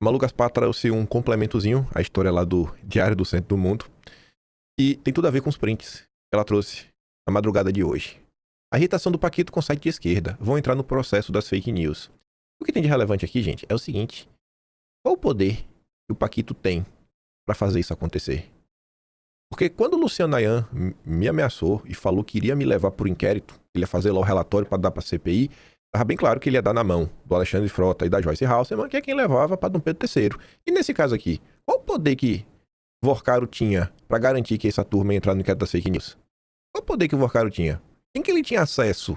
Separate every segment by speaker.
Speaker 1: Malu Gaspar trouxe um complementozinho, a história lá do Diário do Centro do Mundo. E tem tudo a ver com os prints que ela trouxe na madrugada de hoje. A irritação do Paquito com o site de esquerda. Vão entrar no processo das fake news. O que tem de relevante aqui, gente, é o seguinte. Qual o poder que o Paquito tem para fazer isso acontecer? Porque quando o Luciano Ayan me ameaçou e falou que iria me levar por inquérito, ele ia fazer lá o relatório para dar para a CPI, estava bem claro que ele ia dar na mão do Alexandre Frota e da Joyce Hasselmann, que é quem levava para Dom Pedro III. E nesse caso aqui, qual o poder que Vorcaro tinha para garantir que essa turma ia entrar no inquérito das fake news? Qual o poder que o Vorcaro tinha? Em que ele tinha acesso?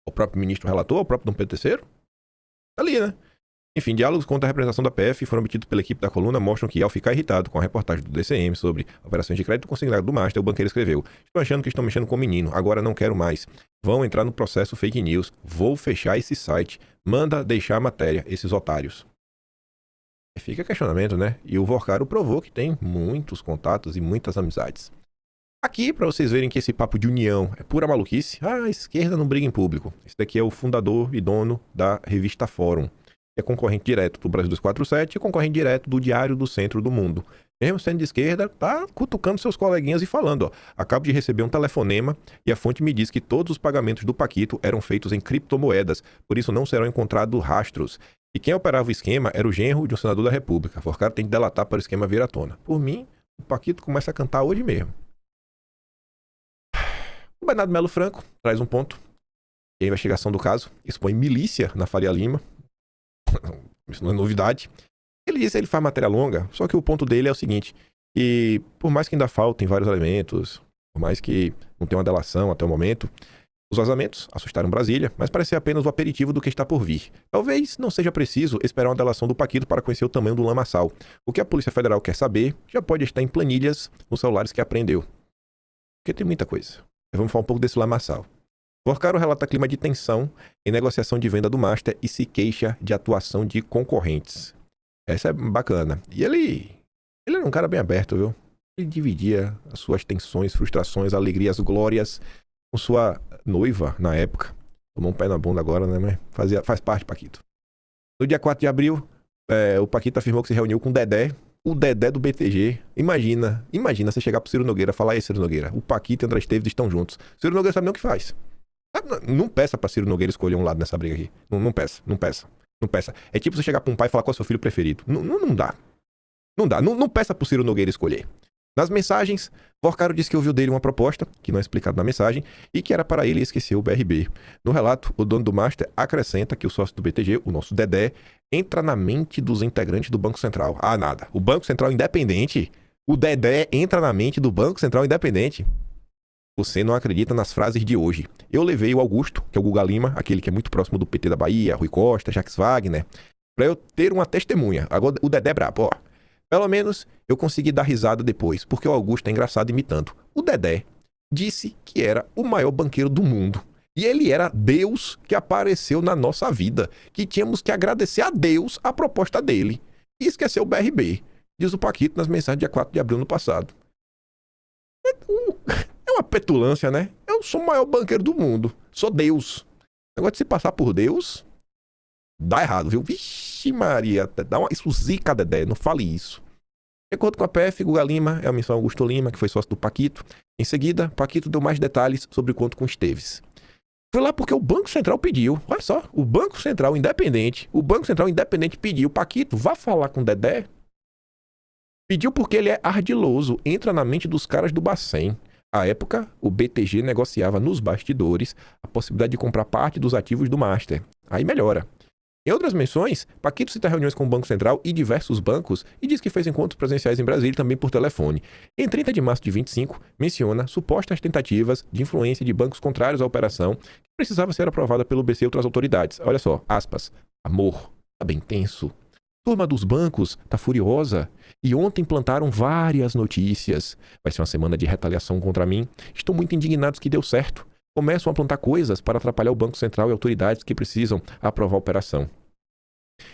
Speaker 1: Ao próprio ministro relator, ao próprio Dom Pedro III? Ali, né? Enfim, diálogos contra a representação da PF foram obtidos pela equipe da coluna mostram que, ao ficar irritado com a reportagem do DCM sobre operações de crédito consignado do Master, o banqueiro escreveu: "Estou achando que estão mexendo com o menino, agora não quero mais. Vão entrar no processo fake news. Vou fechar esse site. Manda deixar a matéria, esses otários." Fica questionamento, né? E o Vorcaro provou que tem muitos contatos e muitas amizades. Aqui, para vocês verem que esse papo de união é pura maluquice, a esquerda não briga em público. Esse daqui é o fundador e dono da revista Fórum. É concorrente direto do Brasil 247 e concorrente direto do Diário do Centro do Mundo. Mesmo sendo de esquerda, tá cutucando seus coleguinhas e falando, ó, acabo de receber um telefonema e a fonte me diz que todos os pagamentos do Paquito eram feitos em criptomoedas, por isso não serão encontrados rastros. E quem operava o esquema era o genro de um senador da República. O cara tem que delatar para o esquema vir à tona. Por mim, o Paquito começa a cantar hoje mesmo. O Bernardo Melo Franco traz um ponto. E a investigação do caso expõe milícia na Faria Lima. Isso não é novidade. Ele disse que ele faz matéria longa, só que o ponto dele é o seguinte, que por mais que ainda faltem vários elementos, por mais que não tenha uma delação até o momento, os vazamentos assustaram Brasília, mas parecia apenas o aperitivo do que está por vir. Talvez não seja preciso esperar uma delação do Paquito para conhecer o tamanho do lamaçal. O que a Polícia Federal quer saber já pode estar em planilhas nos celulares que apreendeu. Porque tem muita coisa. Vamos falar um pouco desse lamaçal. Vorcaro relata clima de tensão em negociação de venda do Master e se queixa de atuação de concorrentes. Essa é bacana. E ele era um cara bem aberto, viu? Ele dividia as suas tensões, frustrações, alegrias, glórias com sua noiva na época. Tomou um pé na bunda agora, né? Mas faz parte, Paquito. No dia 4 de abril, o Paquito afirmou que se reuniu com o Dedé do BTG. Imagina você chegar pro Ciro Nogueira e falar: "Aí, Ciro Nogueira, o Paquito e André Esteves estão juntos." Ciro Nogueira sabe nem o que faz. Não peça pra Ciro Nogueira escolher um lado nessa briga aqui. Não peça. É tipo você chegar pra um pai e falar qual é o seu filho preferido. Não dá. Não peça pro Ciro Nogueira escolher. Nas mensagens, Vorcaro disse que ouviu dele uma proposta, que não é explicado na mensagem, e que era para ele esquecer o BRB. No relato, o dono do Master acrescenta que o sócio do BTG, o nosso Dedé, entra na mente dos integrantes do Banco Central. Ah, nada. O Banco Central Independente? O Dedé entra na mente do Banco Central Independente? Você não acredita nas frases de hoje. Eu levei o Augusto, que é o Guga Lima, aquele que é muito próximo do PT da Bahia, Rui Costa, Jacques Wagner, para eu ter uma testemunha. Agora, o Dedé é brabo, ó. Pelo menos eu consegui dar risada depois, porque o Augusto é engraçado imitando. O Dedé disse que era o maior banqueiro do mundo. E ele era Deus que apareceu na nossa vida. Que tínhamos que agradecer a Deus a proposta dele. E esqueceu o BRB, diz o Paquito nas mensagens dia 4 de abril no passado. É uma petulância, né? Eu sou o maior banqueiro do mundo. Sou Deus. O negócio de se passar por Deus dá errado, viu? Vixe Maria. Isso zica, Dedé. Não fale isso. De acordo com a PF, Guga Lima é a missão Augusto Lima, que foi sócio do Paquito. Em seguida, Paquito deu mais detalhes sobre o conto com Esteves. Foi lá porque o Banco Central pediu. Olha só, o Banco Central Independente pediu: "Paquito, vá falar com o Dedé." Pediu porque ele é ardiloso, entra na mente dos caras do Bacen. À época, o BTG negociava nos bastidores a possibilidade de comprar parte dos ativos do Master. Aí melhora. Em outras menções, Paquito cita reuniões com o Banco Central e diversos bancos e diz que fez encontros presenciais em Brasília também por telefone. Em 30 de março de 25, menciona supostas tentativas de influência de bancos contrários à operação que precisava ser aprovada pelo BC e outras autoridades. Olha só, aspas, "Amor, tá bem tenso. Turma dos bancos tá furiosa. E ontem plantaram várias notícias. Vai ser uma semana de retaliação contra mim. Estou muito indignado que deu certo. Começam a plantar coisas para atrapalhar o Banco Central e autoridades que precisam aprovar a operação."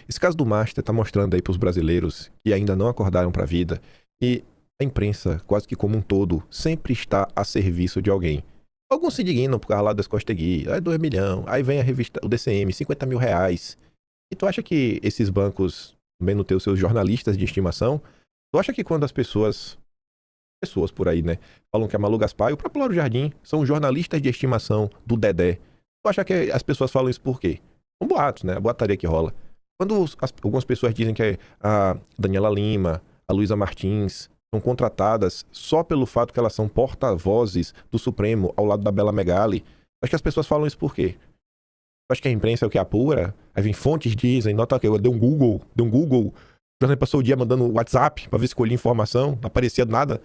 Speaker 1: Esse caso do Master está mostrando aí para os brasileiros que ainda não acordaram para a vida e a imprensa, quase que como um todo, sempre está a serviço de alguém. Alguns se indignam por causa lá das Costegui, aí 2 milhões, aí vem a revista, o DCM, 50 mil reais. E tu acha que esses bancos também não ter os seus jornalistas de estimação. Tu acha que quando as pessoas por aí, né, falam que a Malu Gaspar e o próprio Lauro Jardim são jornalistas de estimação do Dedé, tu acha que as pessoas falam isso por quê? São boatos, né? A boataria que rola. Quando algumas pessoas dizem que a Daniela Lima, a Luísa Martins são contratadas só pelo fato que elas são porta-vozes do Supremo ao lado da Bela Megali, acho que as pessoas falam isso por quê? Acho que a imprensa é o que apura, aí vem fontes dizem, nota que eu dei um Google, o jornal passou o dia mandando WhatsApp pra ver se colhia informação, não aparecia nada.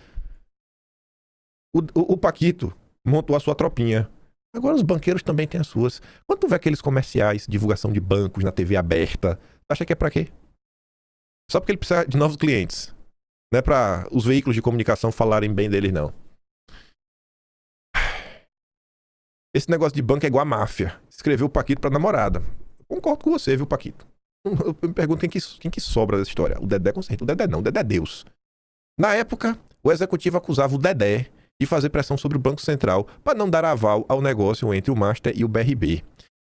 Speaker 1: O Paquito montou a sua tropinha. Agora os banqueiros também têm as suas. Quando tu vê aqueles comerciais, divulgação de bancos na TV aberta, tu acha que é pra quê? Só porque ele precisa de novos clientes. Não é pra os veículos de comunicação falarem bem deles, não. Esse negócio de banco é igual a máfia. Escreveu o Paquito pra namorada. Concordo com você, viu, Paquito? Eu me pergunto quem que sobra dessa história. O Dedé, com certeza. O Dedé não, o Dedé é Deus. Na época, o executivo acusava o Dedé de fazer pressão sobre o Banco Central para não dar aval ao negócio entre o Master e o BRB.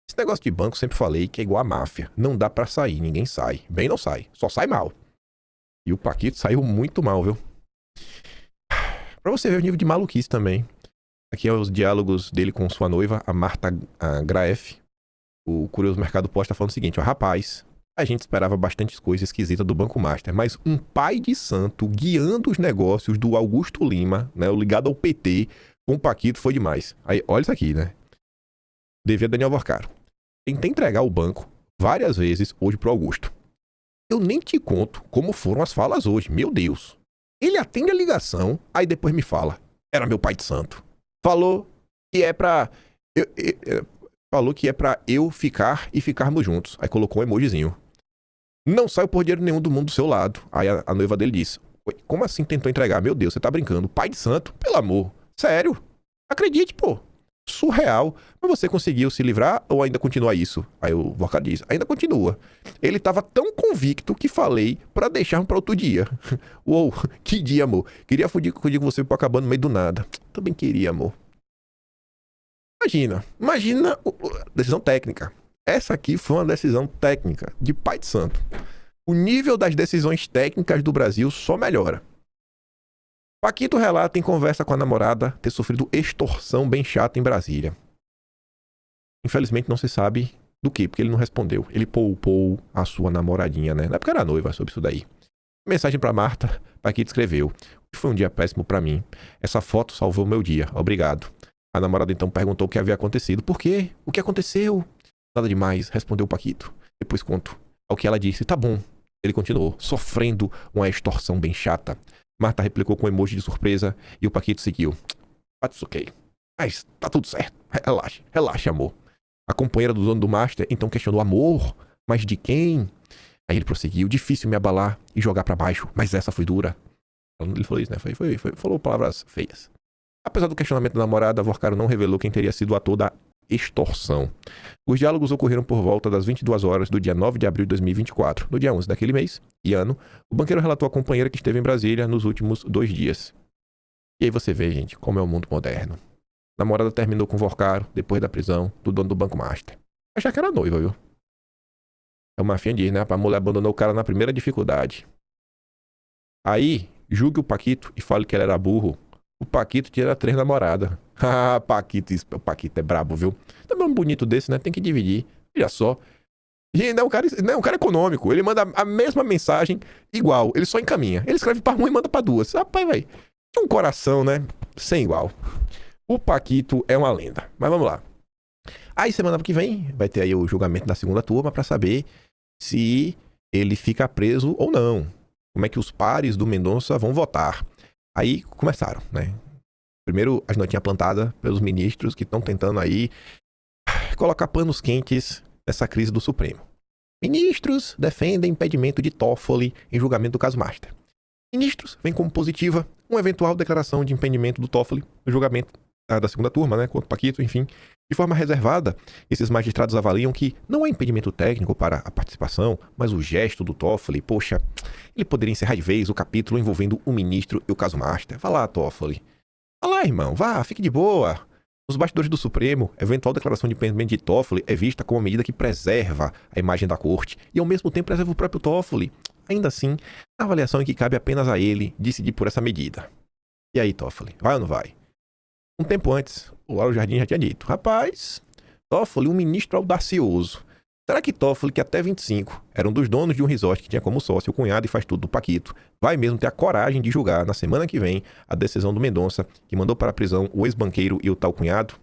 Speaker 1: Esse negócio de banco, sempre falei que é igual a máfia. Não dá para sair, ninguém sai. Bem não sai, só sai mal. E o Paquito saiu muito mal, viu? Pra você ver o nível de maluquice também. Aqui é os diálogos dele com sua noiva, a Marta Graef. O Curioso Mercado Post tá falando o seguinte, ó, rapaz, a gente esperava bastante coisa esquisita do Banco Master, mas um pai de santo guiando os negócios do Augusto Lima, né, o ligado ao PT, com o Paquito foi demais. Aí, olha isso aqui, né? Devia Daniel Vorcaro. Tentei entregar o banco várias vezes hoje pro Augusto. Eu nem te conto como foram as falas hoje, meu Deus. Ele atende a ligação, aí depois me fala, era meu pai de santo. Falou que é pra... Falou que é pra eu ficar e ficarmos juntos. Aí colocou um emojizinho. Não saio por dinheiro nenhum do mundo do seu lado. Aí a noiva dele disse, como assim tentou entregar? Meu Deus, você tá brincando. Pai de santo, pelo amor. Sério? Acredite, pô. Surreal. Mas você conseguiu se livrar ou ainda continua isso? Aí o Vorcado diz, ainda continua. Ele tava tão convicto que falei pra deixar pra outro dia. Uou, que dia, amor. Queria fudir com você pra acabar no meio do nada. Também queria, amor. Imagina decisão técnica. Essa aqui foi uma decisão técnica de pai de santo. O nível das decisões técnicas do Brasil só melhora. Paquito relata em conversa com a namorada ter sofrido extorsão bem chata em Brasília. Infelizmente não se sabe do que, porque ele não respondeu. Ele poupou a sua namoradinha, né? Na época era noiva sobre isso daí. Mensagem pra Marta, Paquito escreveu. Foi um dia péssimo pra mim. Essa foto salvou meu dia. Obrigado. A namorada então perguntou o que havia acontecido. Por quê? O que aconteceu? Nada demais, respondeu o Paquito. Depois conto. Ao que ela disse, tá bom. Ele continuou, sofrendo uma extorsão bem chata. Marta replicou com um emoji de surpresa e o Paquito seguiu. That's ok. Mas tá tudo certo. Relaxa, amor. A companheira do dono do Master então questionou amor. Mas de quem? Aí ele prosseguiu, difícil me abalar e jogar pra baixo. Mas essa foi dura. Ele falou isso, né? Falou palavras feias. Apesar do questionamento da namorada, Vorcaro não revelou quem teria sido o ator da extorsão. Os diálogos ocorreram por volta das 22 horas do dia 9 de abril de 2024. No dia 11 daquele mês e ano, o banqueiro relatou à companheira que esteve em Brasília nos últimos 2 dias. E aí você vê, gente, como é o mundo moderno. A namorada terminou com Vorcaro depois da prisão do dono do Banco Master. Achava que era noiva, viu? É uma mafinha diz, né? A mulher abandonou o cara na primeira dificuldade. Aí, julgue o Paquito e fale que ele era burro. O Paquito tira 3 namoradas. Ah, Paquito, o Paquito é brabo, viu? Também um bonito desse, né? Tem que dividir. Olha só. Gente, não é um cara econômico. Ele manda a mesma mensagem igual. Ele só encaminha. Ele escreve pra uma e manda pra 2. Rapaz, velho. Tem um coração, né? Sem igual. O Paquito é uma lenda. Mas vamos lá. Aí, semana que vem, vai ter aí o julgamento da segunda turma pra saber se ele fica preso ou não. Como é que os pares do Mendonça vão votar. Aí começaram, né? Primeiro, as notinhas plantadas pelos ministros que estão tentando aí colocar panos quentes nessa crise do Supremo. Ministros defendem impedimento de Toffoli em julgamento do caso Master. Ministros veem como positiva uma eventual declaração de impedimento do Toffoli no julgamento da segunda turma, né? Contra o Paquito, enfim. De forma reservada, esses magistrados avaliam que não há impedimento técnico para a participação, mas o gesto do Toffoli, poxa, ele poderia encerrar de vez o capítulo envolvendo o ministro e o caso Master. Vá lá, Toffoli. Vá lá, irmão, vá, fique de boa. Nos bastidores do Supremo, a eventual declaração de impedimento de Toffoli é vista como uma medida que preserva a imagem da corte e ao mesmo tempo preserva o próprio Toffoli. Ainda assim, a avaliação é que cabe apenas a ele decidir por essa medida. E aí, Toffoli, vai ou não vai? Um tempo antes, o Lauro Jardim já tinha dito: rapaz, Toffoli, um ministro audacioso. Será que Toffoli, que até 25 era um dos donos de um resort que tinha como sócio o cunhado e faz tudo do Paquito, vai mesmo ter a coragem de julgar na semana que vem a decisão do Mendonça, que mandou para a prisão o ex-banqueiro e o tal cunhado?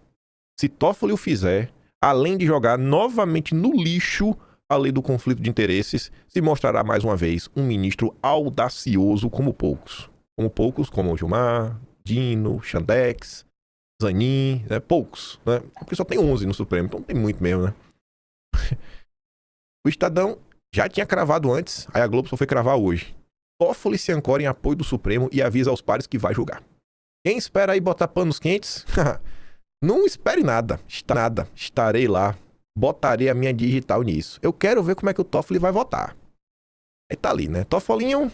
Speaker 1: Se Toffoli o fizer, além de jogar novamente no lixo a lei do conflito de interesses, se mostrará mais uma vez um ministro audacioso como poucos. Como o Gilmar, Dino, Chandex, Zanin, né? Poucos, né? Porque só tem 11 no Supremo, então tem muito mesmo, né? O Estadão já tinha cravado antes, aí a Globo só foi cravar hoje. Toffoli se ancora em apoio do Supremo e avisa aos pares que vai julgar. Quem espera aí botar panos quentes? Não espere nada. Estarei lá. Botarei a minha digital nisso. Eu quero ver como é que o Toffoli vai votar. Aí tá ali, né? Toffolinho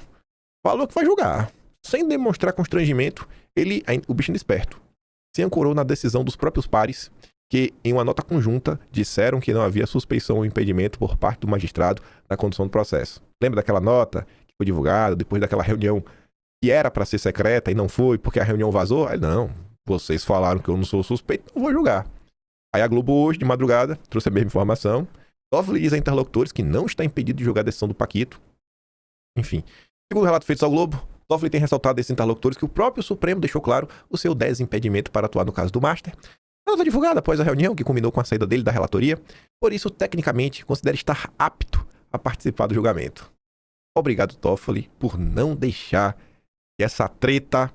Speaker 1: falou que vai julgar. Sem demonstrar constrangimento, o bicho é esperto, se ancorou na decisão dos próprios pares, que, em uma nota conjunta, disseram que não havia suspeição ou impedimento por parte do magistrado na condução do processo. Lembra daquela nota que foi divulgada depois daquela reunião que era para ser secreta e não foi porque a reunião vazou? Aí, não, vocês falaram que eu não sou suspeito, não vou julgar. Aí a Globo hoje, de madrugada, trouxe a mesma informação. Toffoli diz a interlocutores que não está impedido de julgar a decisão do Paquito. Enfim, segundo o relato feito ao Globo, Toffoli tem ressaltado a esses interlocutores que o próprio Supremo deixou claro o seu desimpedimento para atuar no caso do Master. A nota divulgada após a reunião, que culminou com a saída dele da relatoria, por isso, tecnicamente, considera estar apto a participar do julgamento. Obrigado, Toffoli, por não deixar que essa treta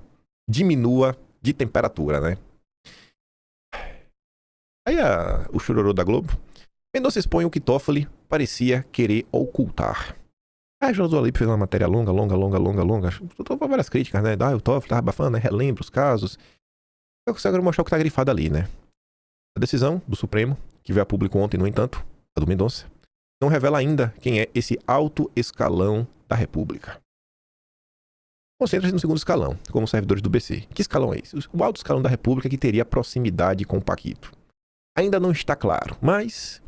Speaker 1: diminua de temperatura, né? Aí o chororô da Globo. Mendonça expõe o que Toffoli parecia querer ocultar. A Josué Alipe fez uma matéria longa. Tô com várias críticas, né? O Toffoli tava abafando, né? Relembra os casos. Eu consigo mostrar o que tá grifado ali, né? A decisão do Supremo, que veio a público ontem, no entanto, a do Mendonça, não revela ainda quem é esse alto escalão da República. Concentra-se no segundo escalão, como servidores do BC. Que escalão é esse? O alto escalão da República que teria proximidade com o Paquito. Ainda não está claro, mas